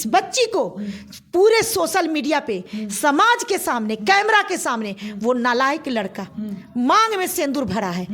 बच्ची को पूरे सोशल मीडिया पे समाज के सामने कैमरा के सामने वो नालायक लड़का मांग में सिंदूर भरा है,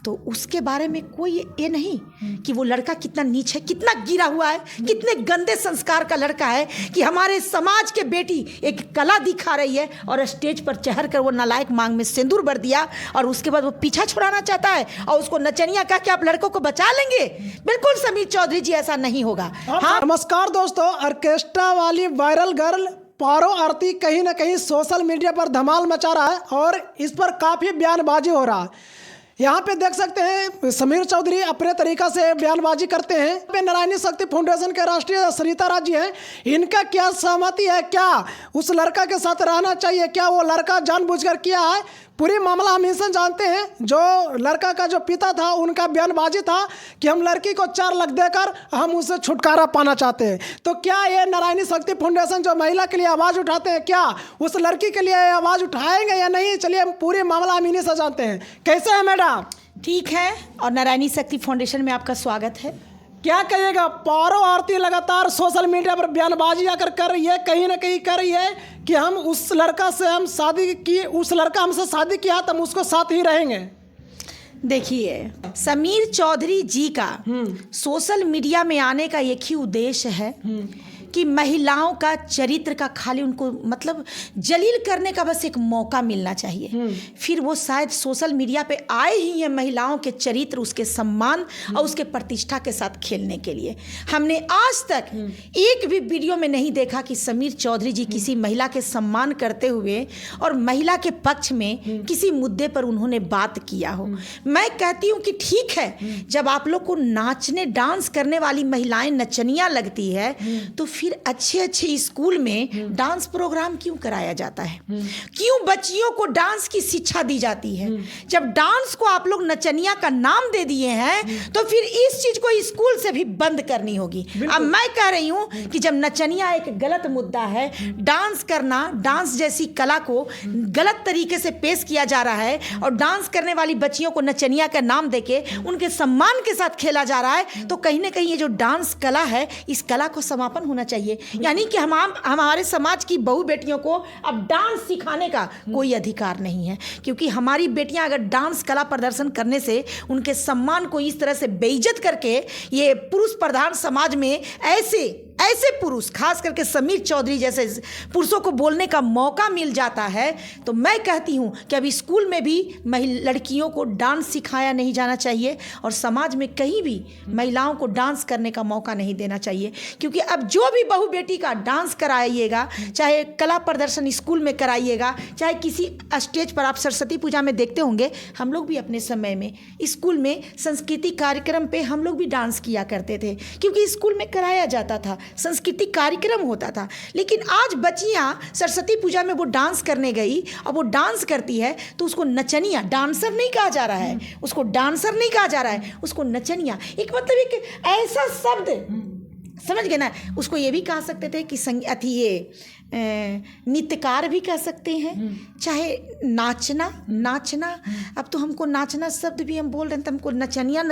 तो उसके बारे में कोई ये नहीं कि वो लड़का कितना नीच है, कितना गिरा हुआ है, कितने गंदे संस्कार का लड़का है कि हमारे समाज के बेटी एक कला दिखा रही है और स्टेज पर चढ़ कर वो नालायक मांग में सिंदूर भर दिया और उसके बाद वो पीछा छुड़ाना चाहता है और उसको नचनिया कह के आप लड़कों को बचा लेंगे। बिल्कुल समीर चौधरी जी, ऐसा नहीं होगा। हाँ, नमस्कार दोस्तों, ऑर्केस्ट्रा वाली वायरल गर्ल पारो आरती कहीं ना कहीं सोशल मीडिया पर धमाल मचा रहा है और इस पर काफ़ी बयानबाजी हो रहा है। यहाँ पे देख सकते हैं समीर चौधरी अपने तरीका से बयानबाजी करते हैं। पे नारायणी शक्ति फाउंडेशन के राष्ट्रीय सरिता राज जी हैं, इनका क्या सहमति है, क्या उस लड़का के साथ रहना चाहिए, क्या वो लड़का जानबूझकर किया है, पूरी मामला हम इनसे जानते हैं। जो लड़का का जो पिता था उनका बयानबाजी था कि हम लड़की को 4 लाख देकर हम उससे छुटकारा पाना चाहते हैं। तो क्या ये नारायणी शक्ति फाउंडेशन जो महिला के लिए आवाज़ उठाते हैं, क्या उस लड़की के लिए आवाज़ उठाएंगे या नहीं? चलिए हम पूरी मामला हम इन्हीं से जानते हैं। कैसे है मैडम? ठीक है, और नारायणी शक्ति फाउंडेशन में आपका स्वागत है। क्या कहिएगा, पारो आरती लगातार सोशल मीडिया पर बयानबाजी आकर कर रही है, कहीं ना कहीं कर रही है कि हम उस लड़का से हम शादी की, उस लड़का हमसे शादी किया तो हम उसको साथ ही रहेंगे। देखिए, समीर चौधरी जी का सोशल मीडिया में आने का एक ही उद्देश्य है कि महिलाओं का चरित्र का खाली उनको मतलब जलील करने का बस एक मौका मिलना चाहिए। फिर वो शायद सोशल मीडिया पे आए ही हैं महिलाओं के चरित्र, उसके सम्मान और उसके प्रतिष्ठा के साथ खेलने के लिए। हमने आज तक एक भी वीडियो में नहीं देखा कि समीर चौधरी जी किसी महिला के सम्मान करते हुए और महिला के पक्ष में किसी मुद्दे पर उन्होंने बात किया हो। मैं कहती हूँ कि ठीक है, जब आप लोग को नाचने डांस करने वाली महिलाएं नचनियाँ लगती है तो फिर अच्छे अच्छे स्कूल में डांस प्रोग्राम क्यों कराया जाता है? क्यों बच्चियों को डांस की शिक्षा दी जाती है? जब डांस को आप लोग नचनिया का नाम दे दिए हैं तो फिर इस चीज को स्कूल से भी बंद करनी होगी। अब मैं कह रही हूं कि जब नचनिया एक गलत मुद्दा है, डांस करना, डांस जैसी कला को गलत तरीके से पेश किया जा रहा है और डांस करने वाली बच्चियों को नचनिया का नाम देके उनके सम्मान के साथ खेला जा रहा है, तो कहीं ना कहीं ये जो डांस कला है, इस कला को समापन होना चाहिए। यानी कि हमारे समाज की बहू बेटियों को अब डांस सिखाने का कोई अधिकार नहीं है, क्योंकि हमारी बेटियां अगर डांस कला प्रदर्शन करने से उनके सम्मान को इस तरह से बेइज्जत करके ये पुरुष प्रधान समाज में ऐसे पुरुष, खास करके समीर चौधरी जैसे पुरुषों को बोलने का मौका मिल जाता है, तो मैं कहती हूं कि अब स्कूल में भी लड़कियों को डांस सिखाया नहीं जाना चाहिए और समाज में कहीं भी महिलाओं को डांस करने का मौका नहीं देना चाहिए। क्योंकि अब जो भी बहू बेटी का डांस कराइएगा, चाहे कला प्रदर्शन स्कूल में कराइएगा, चाहे किसी स्टेज पर, आप सरस्वती पूजा में देखते होंगे, हम लोग भी अपने समय में स्कूल में सांस्कृतिक कार्यक्रम पे हम लोग भी डांस किया करते थे, क्योंकि स्कूल में कराया जाता था, सांस्कृतिक कार्यक्रम होता था। लेकिन आज बच्चियां सरस्वती पूजा में वो डांस करने गई और वो डांस करती है तो उसको नचनिया, डांसर नहीं कहा जा रहा है, उसको डांसर नहीं कहा जा रहा है, उसको नचनिया, एक मतलब एक ऐसा शब्द, समझ गए ना? उसको ये भी कह सकते थे कि नृत्यकार भी कह सकते हैं, चाहे नाचना। अब तो हमको नाचना शब्द भी हम बोल रहे हैं तो हमको नचनिया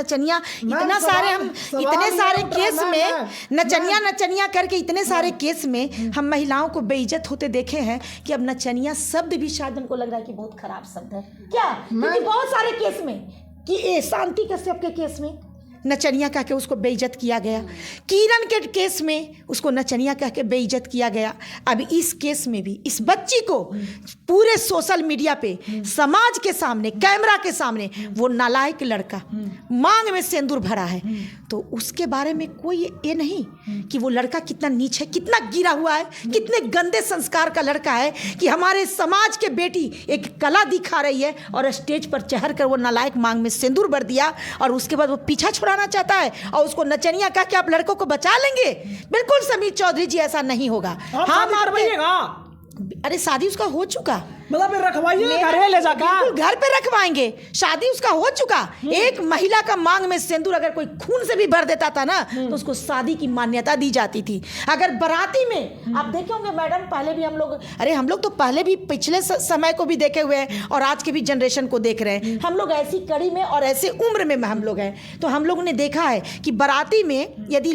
इतना सारे केस में नचनिया करके इतने सारे केस में हम महिलाओं को बेइज्जत होते देखे हैं कि अब नचनिया शब्द भी शायद हमको लग रहा है कि बहुत खराब शब्द है। क्या? क्योंकि बहुत सारे केस में कि शांति कश्यप के केस में नचनिया कह के उसको बेइज्जत किया गया, किरण के केस में उसको नचनिया कह के बेइज्जत किया गया। अब इस केस में भी इस बच्ची को पूरे सोशल मीडिया पे समाज के सामने कैमरा के सामने वो नालायक लड़का मांग में सिंदूर भरा है, तो उसके बारे में कोई ये नहीं कि वो लड़का कितना नीच है, कितना गिरा हुआ है, कितने गंदे संस्कार का लड़का है कि हमारे समाज के बेटी एक कला दिखा रही है और स्टेज पर चढ़ कर वो नालायक मांग में सिंदूर भर दिया और उसके बाद वो पीछा छुड़ाना चाहता है और उसको नचनिया कह के आप लड़कों को बचा लेंगे। बिल्कुल समीर चौधरी जी, ऐसा नहीं होगा। हाँ, अरे शादी उसका हो चुका, मतलब रखवाइए, घर ले जाकर घर पे रखवाएंगे, शादी उसका हो चुका। एक महिला का मांग में सिंदूर अगर कोई खून से भी भर देता था ना तो उसको शादी की मान्यता दी जाती थी। अगर बाराती में आप देखे होंगे मैडम, पहले भी हम लोग तो पहले भी पिछले समय को भी देखे हुए हैं और आज के भी जनरेशन को देख रहे हैं। हम लोग ऐसी कड़ी में और ऐसे उम्र में हम लोग हैं, तो हम लोगों ने देखा है कि बाराती में यदि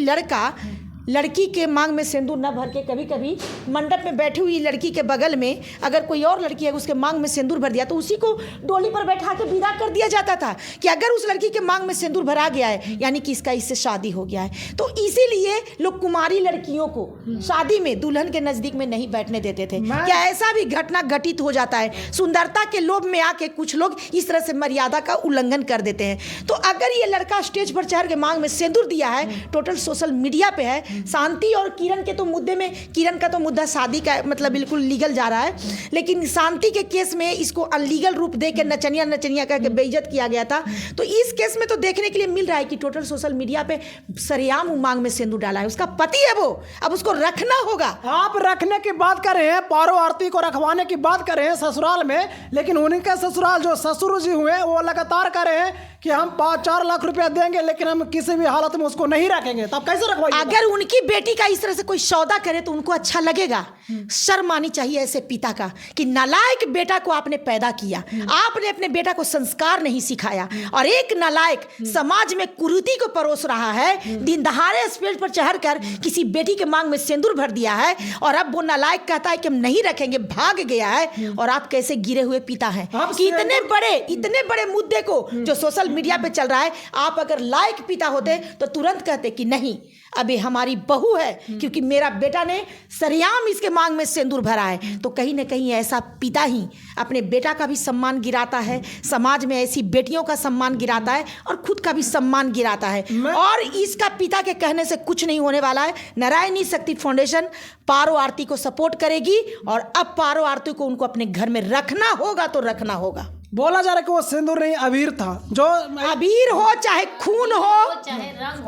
लड़की के मांग में सिंदूर न भर के कभी कभी मंडप में बैठी हुई लड़की के बगल में अगर कोई और लड़की है उसके मांग में सिंदूर भर दिया तो उसी को डोली पर बैठा के विदा कर दिया जाता था कि अगर उस लड़की के मांग में सिंदूर भरा गया है यानी कि इसका इससे शादी हो गया है। तो इसीलिए लोग कुमारी लड़कियों को शादी में दुल्हन के नजदीक में नहीं बैठने देते थे। क्या ऐसा भी घटना घटित हो जाता है? सुंदरता के लोभ में आके कुछ लोग इस तरह से मर्यादा का उल्लंघन कर देते हैं। तो अगर ये लड़का स्टेज पर चढ़ के मांग में सिंदूर दिया है, टोटल सोशल मीडिया पे है। शांति और किरण के तो मुद्दे में, किरण का तो मुद्दा शादी का मतलब बिल्कुल लीगल जा रहा है, लेकिन शांति के केस में इसको अनलीगल रूप दे के नचनिया नचनिया करके बेइज्जत किया गया था। तो इस केस में तो देखने के लिए मिल रहा है कि टोटल सोशल मीडिया पे सरेआम मांग में सिंदूर डाला है। उसका पति है वो, अब उसको रखना होगा। आप रखने की बात कर रहे हैं, पारो आरती को रखवाने की बात कर रहे हैं ससुराल में, लेकिन उनके ससुराल जो ससुर जी हुए वो लगातार कर रहे हैं कि हम 5-4 लाख रुपया देंगे लेकिन हम किसी भी हालत में उसको नहीं रखेंगे। तब कैसे रखवाइए? अगर उनकी बेटी का इस तरह से कोई सौदा करे तो उनको अच्छा लगेगा? शर्म आनी चाहिए ऐसे पिता का कि नालायक बेटा को आपने पैदा किया, आपने अपने बेटा को संस्कार नहीं सिखाया और एक नालायक समाज में कुरीति को परोस रहा है। दिन दहाड़े स्टेज पर चढ़कर किसी बेटी के मांग में सिंदूर भर दिया है और अब वो नालायक कहता है कि हम नहीं रखेंगे, भाग गया है। और आप कैसे गिरे हुए पिता हैं कि इतने बड़े मुद्दे को जो सोशल मीडिया पे चल रहा है, आप अगर लायक पिता होते तो तुरंत कहते कि नहीं, अबे हमारी बहू है क्योंकि मेरा बेटा ने सरेआम इसके मांग में सिंदूर भरा है। तो कहीं ना कहीं ऐसा पिता ही अपने बेटा का भी सम्मान गिराता है, समाज में ऐसी बेटियों का सम्मान गिराता है और खुद का भी सम्मान गिराता है। और इसका पिता के कहने से कुछ नहीं होने वाला है। नारायणी शक्ति फाउंडेशन पारो आरती को सपोर्ट करेगी और अब पारो आरती को उनको अपने घर में रखना होगा तो रखना होगा। बोला जा रहा है कि वो सिंदूर नहीं अबीर था। जो अबीर हो चाहे खून हो,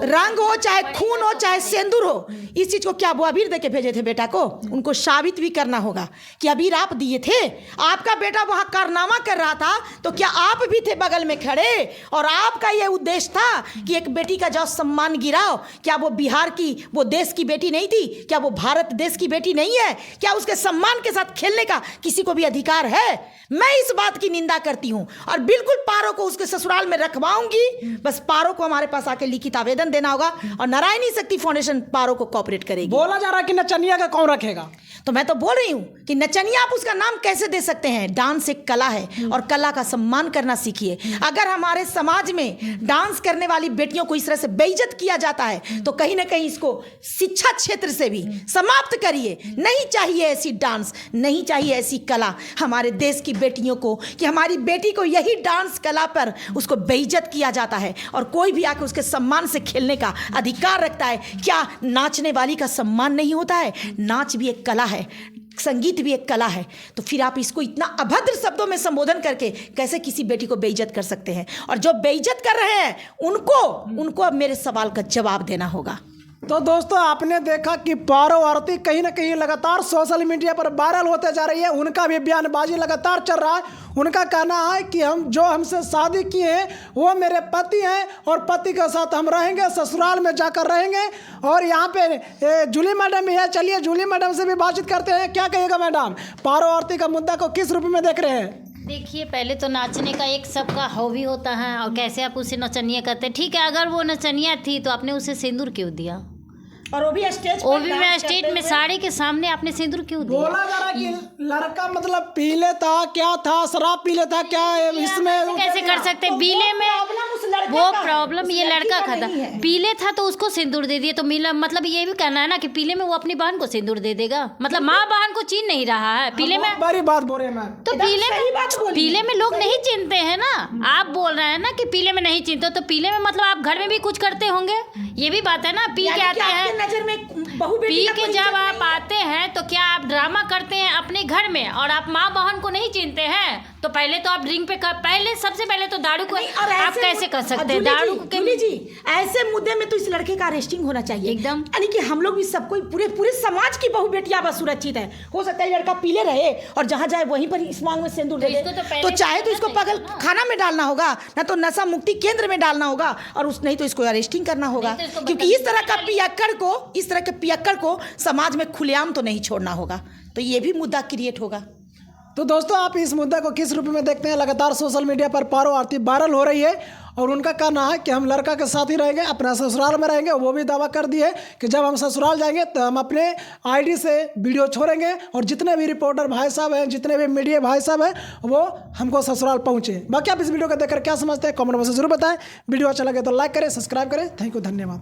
रंग हो चाहे खून हो चाहे सिंदूर हो, इस चीज को क्या वो अबीर देके भेजे थे बेटा को? उनको साबित भी करना होगा कि अबीर आप दिए थे। आपका बेटा वहां कारनामा कर रहा था तो क्या आप भी थे बगल में खड़े? और आपका यह उद्देश्य था कि एक बेटी का जाओ सम्मान गिराओ। क्या वो बिहार की, वो देश की बेटी नहीं थी? क्या वो भारत देश की बेटी नहीं है? क्या उसके सम्मान के साथ खेलने का किसी को भी अधिकार है? मैं इस बात की निंदा करती हूं और बिल्कुल पारो को उसके ससुराल में रखवाऊंगी। बस पारो को हमारे पास आके लिखित आवेदन देना होगा और नारायणी शक्ति फाउंडेशन पारो को कोऑपरेट करेगी। बोला जा रहा है कि नचनिया का कौन रखेगा? तो मैं तो बोल रही हूँ कि नचनिया आप उसका नाम कैसे दे सकते हैं? डांस एक कला है और कला का सम्मान करना सीखिए। अगर हमारे समाज में डांस करने वाली बेटियों को इस तरह से बेइज्जत किया जाता है तो कहीं ना कहीं इसको शिक्षा क्षेत्र से भी समाप्त करिए। नहीं चाहिए ऐसी डांस, नहीं चाहिए ऐसी कला हमारे देश की बेटियों को, कि हमारी बेटी को यही डांस कला पर उसको बेइज्जत किया जाता है और कोई भी आकर उसके सम्मान से खेलने का अधिकार रखता है। क्या नाचने वाली का सम्मान नहीं होता है? नाच भी एक कला है, संगीत भी एक कला है। तो फिर आप इसको इतना अभद्र शब्दों में संबोधन करके कैसे किसी बेटी को बेइज्जत कर सकते हैं? और जो बेइज्जत कर रहे हैं उनको अब मेरे सवाल का जवाब देना होगा। तो दोस्तों आपने देखा कि पारो आरती कहीं ना कहीं लगातार सोशल मीडिया पर वायरल होते जा रही है। उनका भी बयानबाजी लगातार चल रहा है। उनका कहना है कि हम जो हमसे शादी किए हैं वो मेरे पति हैं और पति के साथ हम रहेंगे, ससुराल में जाकर रहेंगे। और यहाँ पे जूली मैडम भी है, चलिए जूली मैडम से भी बातचीत करते हैं। क्या कहिएगा मैडम, पारो आरती का मुद्दा को किस रूप में देख रहे हैं? देखिए, पहले तो नाचने का एक सबका हॉबी होता है और कैसे आप उसे नचनिया करते हैं। ठीक है, अगर वो नचनिया थी तो आपने उसे सिंदूर क्यों दिया? और वो भी स्टेज में साड़ी के सामने आपने सिंदूर क्यों दिया? बोला जा रहा है कि लड़का मतलब पीले था, क्या था, शराब पीले था क्या? इसमें कैसे कर सकते? पीले में वो प्रॉब्लम ये लड़का खाता, पीले था तो उसको सिंदूर दे दिए। तो मिला मतलब ये भी कहना है ना कि पीले में वो अपनी बहन को सिंदूर दे देगा? मतलब माँ बहन को चीन नहीं रहा है पीले में। बड़ी बात बोल रहे हैं मैम। तो पीले में लोग नहीं चिनते हैं ना। आप बोल रहे हैं ना कि पीले में नहीं चिनते, तो पीले में मतलब आप घर में भी कुछ करते होंगे, ये भी बात है ना। पी के आते हैं, नजर में पी के जब आप आते हैं तो क्या आप ड्रामा करते हैं अपने घर में और आप माँ बहन को नहीं चिनते हैं? तो पहले तो आप ड्रिंक पे पहले सबसे पहले तो दारू को आप कैसे कर सकते हैं? दारू को जी ऐसे मुद्दे में तो इस लड़के का अरेस्टिंग होना चाहिए एकदम। यानी कि हम लोग भी सबको पूरे समाज की बहु बेटियां बस सुरक्षित है। हो सकता है लड़का पीले रहे और जहां जाए वहीं पर इस मांग में सिंदूर दे दे, तो चाहे तो इसको पागल खाना में डालना होगा, ना तो नशा मुक्ति केंद्र में डालना होगा, और उस नहीं तो इसको अरेस्टिंग करना होगा। क्योंकि इस तरह का पियक्कड़ को समाज में खुलेआम तो नहीं छोड़ना होगा। तो ये भी मुद्दा क्रिएट होगा। तो दोस्तों आप इस मुद्दे को किस रूप में देखते हैं? लगातार सोशल मीडिया पर पारो आरती वायरल हो रही है और उनका कहना है कि हम लड़का के साथ ही रहेंगे, अपना ससुराल में रहेंगे। वो भी दावा कर दिए कि जब हम ससुराल जाएंगे तो हम अपने आईडी से वीडियो छोड़ेंगे और जितने भी रिपोर्टर भाई साहब हैं, जितने भी मीडिया भाई साहब हैं, वो हमको ससुराल पहुँचे। बाकी आप इस वीडियो को देखकर क्या समझते हैं कमेंट में जरूर बताएं। वीडियो अच्छा लगे तो लाइक करें, सब्सक्राइब करें। थैंक यू, धन्यवाद।